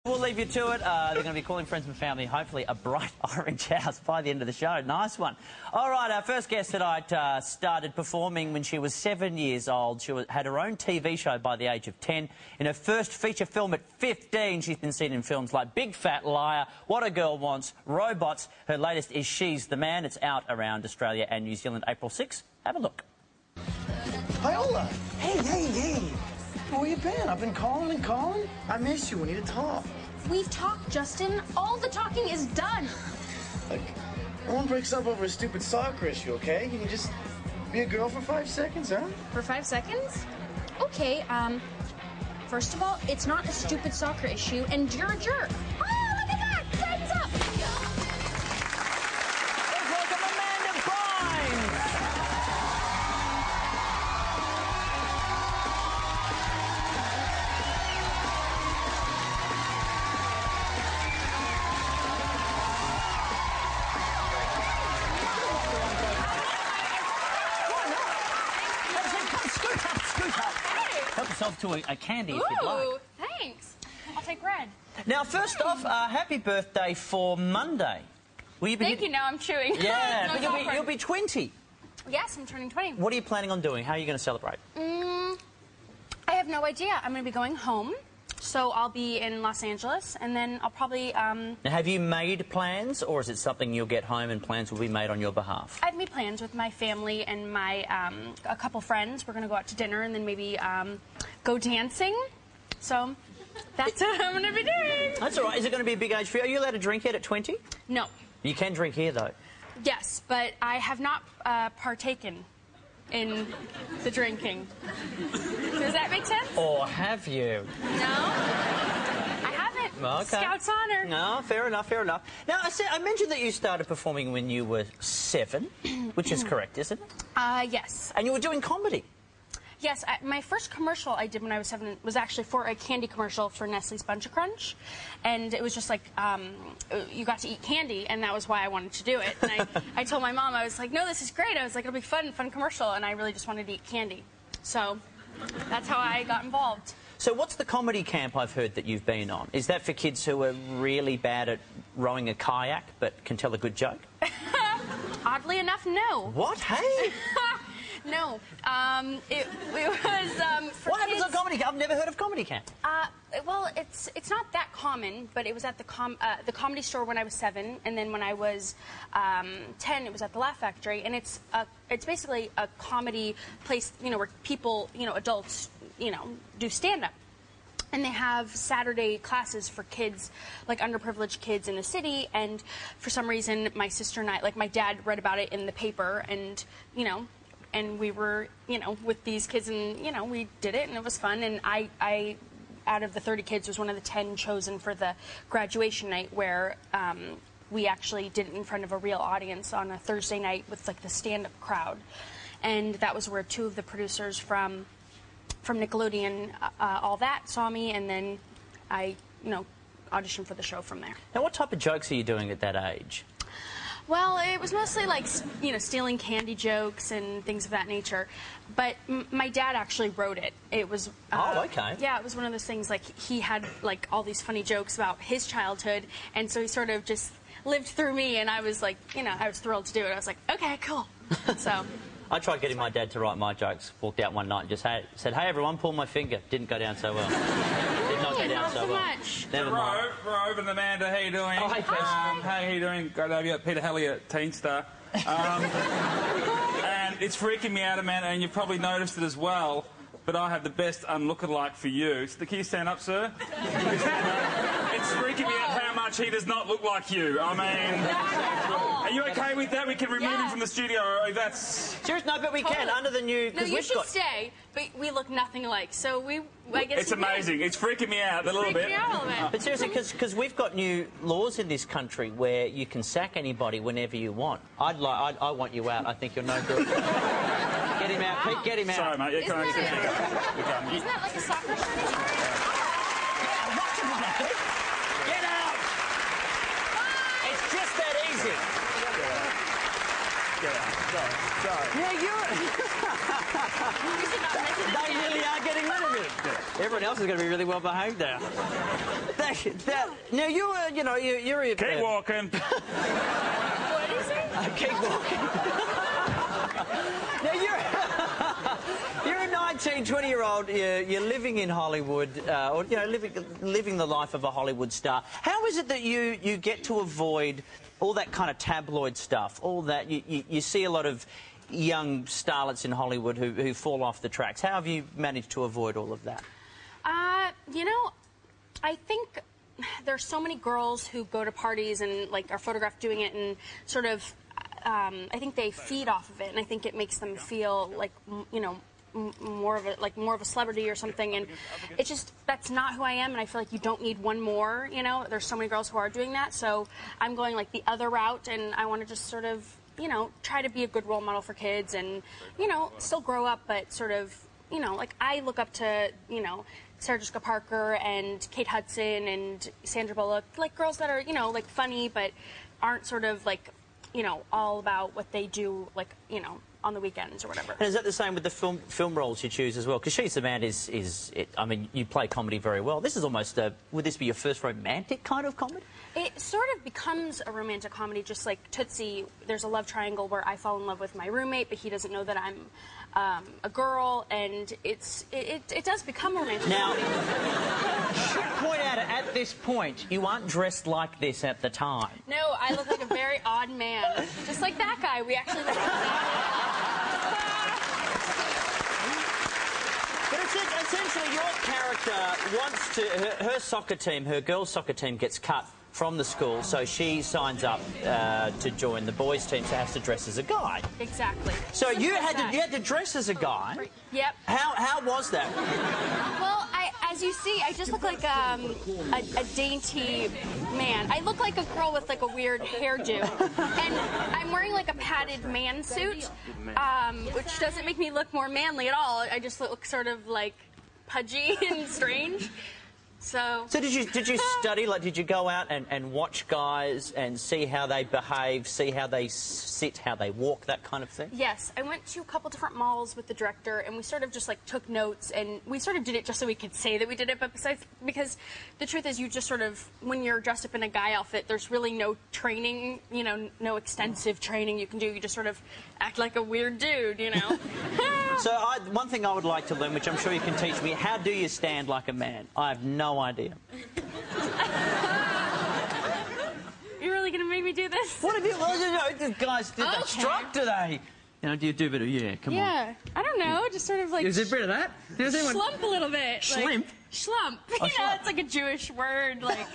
We'll leave you to it. They're going to be calling friends and family, hopefully a bright orange house by the end of the show. Nice one. All right, our first guest tonight started performing when she was 7 years old. She had her own TV show by the age of 10. In her first feature film at 15, she's been seen in films like Big Fat Liar, What a Girl Wants, Robots. Her latest is She's the Man. It's out around Australia and New Zealand April 6. Have a look. Viola! Hey! Where you been? I've been calling and calling. I miss you. We need to talk. We've talked, Justin. All the talking is done. Look, no one breaks up over a stupid soccer issue, okay? Can you just be a girl for 5 seconds, huh? For 5 seconds? Okay, first of all, it's not a stupid soccer issue, and you're a jerk. Oh, look at that! Time's up! Let's welcome Amanda Bynes! Help yourself to a candy if you'd like. Ooh, thanks. I'll take red. Now, first off, happy birthday for Monday. Will you be Thank you, now I'm chewing. Yeah, No, but you'll be 20. Yes, I'm turning 20. What are you planning on doing? How are you going to celebrate? I have no idea. I'm going to be going home, so I'll be in Los Angeles, and then I'll probably... Now, have you made plans, or is it something you'll get home and plans will be made on your behalf? I've made plans with my family and my a couple friends. We're going to go out to dinner and then maybe go dancing. So that's what I'm going to be doing. That's all right. Is it going to be a big age for you? Are you allowed to drink yet at 20? No. You can drink here, though. Yes, but I have not partaken in the drinking. Does that make sense? Or have you? No. I haven't. Okay. Scout's honor. No, fair enough. Now, I mentioned that you started performing when you were 7, which is correct, isn't it? Yes. And you were doing comedy. Yes, my first commercial I did when I was 7 was actually for a candy commercial for Nestle's Bunch of Crunch. And it was just like, you got to eat candy, and that was why I wanted to do it. And I told my mom, I was like, no, this is great. I was like, it'll be fun commercial, and I really just wanted to eat candy. So that's how I got involved. So what's the comedy camp I've heard that you've been on? Is that for kids who are really bad at rowing a kayak but can tell a good joke? Oddly enough, no. What? Hey? No. It was for What happens kids. on comedy camp? I've never heard of comedy camp. Well, it's not that common, but it was at the Comedy Store when I was 7, and then when I was 10, it was at the Laugh Factory, and it's basically a comedy place, where people, adults, do stand-up. And they have Saturday classes for kids, like underprivileged kids in the city, and for some reason, my sister and I, like my dad read about it in the paper, and, and we were, with these kids, and, we did it, and it was fun, and I out of the 30 kids, was one of the 10 chosen for the graduation night, where we actually did it in front of a real audience on a Thursday night with, like, the stand-up crowd. And that was where 2 of the producers from Nickelodeon, All That, saw me, and then I, auditioned for the show from there. Now, what type of jokes are you doing at that age? Well, it was mostly like, stealing candy jokes and things of that nature. But my dad actually wrote it. It was... oh, okay. Yeah, it was one of those things, like, he had, like, all these funny jokes about his childhood, and so he sort of just lived through me, and I was like, I was thrilled to do it. I was like, okay, cool. So... I tried getting my dad to write my jokes. Walked out one night and just said, hey, everyone, pull my finger. Didn't go down so well. Did not go down not so well. Much. Never mind. Rove and Amanda, how you doing? Oh, hey, Chris. Hey, how you doing? Great to have you. Peter Halley at Teen Star. And it's freaking me out, Amanda, and you've probably noticed it as well, but I have the best unlookalike for you. So, can you stand up, sir? It's freaking me out how much he does not look like you. I mean... Are you okay with that? We can remove him from the studio. That's... Serious? No, but we can, under the new... No, you should stay, but we look nothing alike, so I guess it's amazing. It's freaking me out a little bit. Me out a little bit. But seriously, because we've got new laws in this country where you can sack anybody whenever you want. I want you out. I think you're no good. Get him out, Pete. Get him out. Sorry, mate. Isn't that like a soccer shirt? Get out! It's just that easy. Go. Yeah, you're... They really are getting rid of him. Everyone else is going to be really well behaved now. Now you're Keep walking. What did you say? Keep walking. Now you're a 19, 20-year-old. You're living in Hollywood, or living the life of a Hollywood star. How is it that you get to avoid all that kind of tabloid stuff? All that you see a lot of young starlets in Hollywood who fall off the tracks. How have you managed to avoid all of that? I think there's so many girls who go to parties and like are photographed doing it, and sort of, I think they feed off of it, and I think it makes them feel like, more of a celebrity or something, and it's just, that's not who I am, and I feel like you don't need one more. There's so many girls who are doing that, so I'm going like the other route, and I want to just sort of, try to be a good role model for kids, and still grow up, but sort of, like I look up to, Sarah Jessica Parker and Kate Hudson and Sandra Bullock, like girls that are, like funny, but aren't sort of like, all about what they do, like, on the weekends or whatever. And is that the same with the film roles you choose as well? Because She's the Man I mean, you play comedy very well. This is almost would this be your first romantic kind of comedy? It sort of becomes a romantic comedy, just like Tootsie. There's a love triangle where I fall in love with my roommate, but he doesn't know that I'm a girl, and it does become a romantic comedy. Now, should point out at this point, you aren't dressed like this at the time. No, I look like a very odd man, just like that guy. We actually look like But essentially, your character wants to. Her soccer team, her girls' soccer team, gets cut from the school, so she signs up to join the boys' team, so has to dress as a guy. Exactly. So you had to dress as a guy. Yep. How was that? Well, as you see, I just look like a dainty man. I look like a girl with like a weird hairdo, and I'm wearing like a padded man suit, which doesn't make me look more manly at all. I just look sort of like pudgy and strange. So did you study, like, did you go out and watch guys and see how they behave, see how they sit, how they walk, that kind of thing? Yes, I went to a couple different malls with the director, and we sort of just like took notes, and we sort of did it just so we could say that we did it, but because the truth is, you just sort of, when you're dressed up in a guy outfit, there's really no training, no extensive training you can do. You just sort of act like a weird dude, So one thing I would like to learn, which I'm sure you can teach me, how do you stand like a man? I have no idea. You're really going to make me do this? What have you... guys did that struck today. Do you do a bit of... Yeah, come on. Yeah, I don't know, just sort of like... Is there a bit of that? Slump a little bit. Schlimp? Like, schlump. Schlump. It's like a Jewish word, like,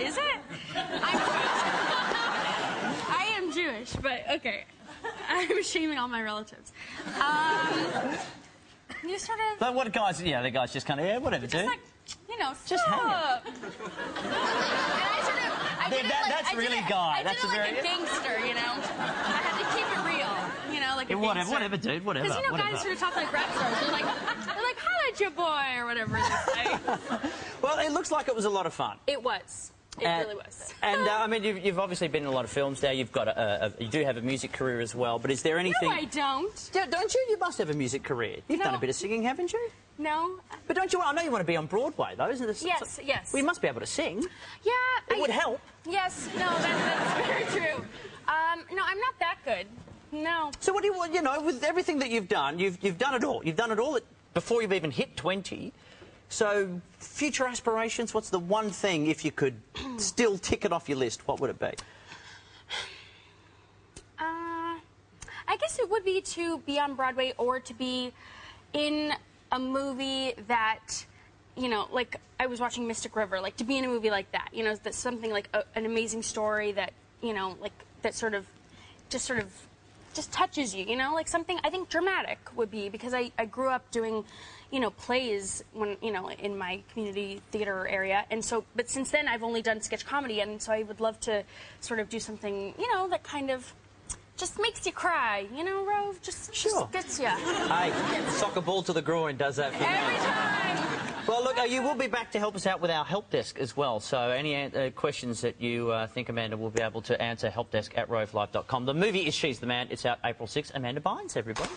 is it? I am Jewish, but okay. I'm shaming all my relatives. You sort of... But what guys... Yeah, the guys just kind of... Yeah, whatever, dude. Like, just hang it. That's really guy. That's a very... like a gangster, I had to keep it real, like a gangster. Whatever, dude, whatever. Because, guys sort of talk like rap stars. They're like, holla at your boy, or whatever they say. Well, it looks like it was a lot of fun. It was. It really was. And, I mean, you've obviously been in a lot of films now. You've got you do have a music career as well, but is there anything... No, I don't. Don't you? You must have a music career. You've done a bit of singing, haven't you? No. But don't you... I know you want to be on Broadway, though, isn't it? Yes, yes. Well, you must be able to sing. Yeah. It would help. Yes. No, that's very true. No, I'm not that good. No. So what do you... with everything that you've done, you've done it all. You've done it all before you've even hit 20. So, future aspirations, what's the one thing, if you could still tick it off your list, what would it be? I guess it would be to be on Broadway or to be in a movie that, like I was watching Mystic River, like to be in a movie like that, that's something like an amazing story that, like that sort of just touches you, like something, I think dramatic would be, because I grew up doing, plays when, in my community theater area, and so, but since then I've only done sketch comedy, and so I would love to sort of do something, that kind of just makes you cry, Rove, just gets you. Hey, soccer ball to the groin does that for me. Every time. Well, look, you will be back to help us out with our help desk as well. So any questions that you think Amanda will be able to answer, helpdesk@rovelive.com. The movie is She's the Man. It's out April 6th. Amanda Bynes, everybody.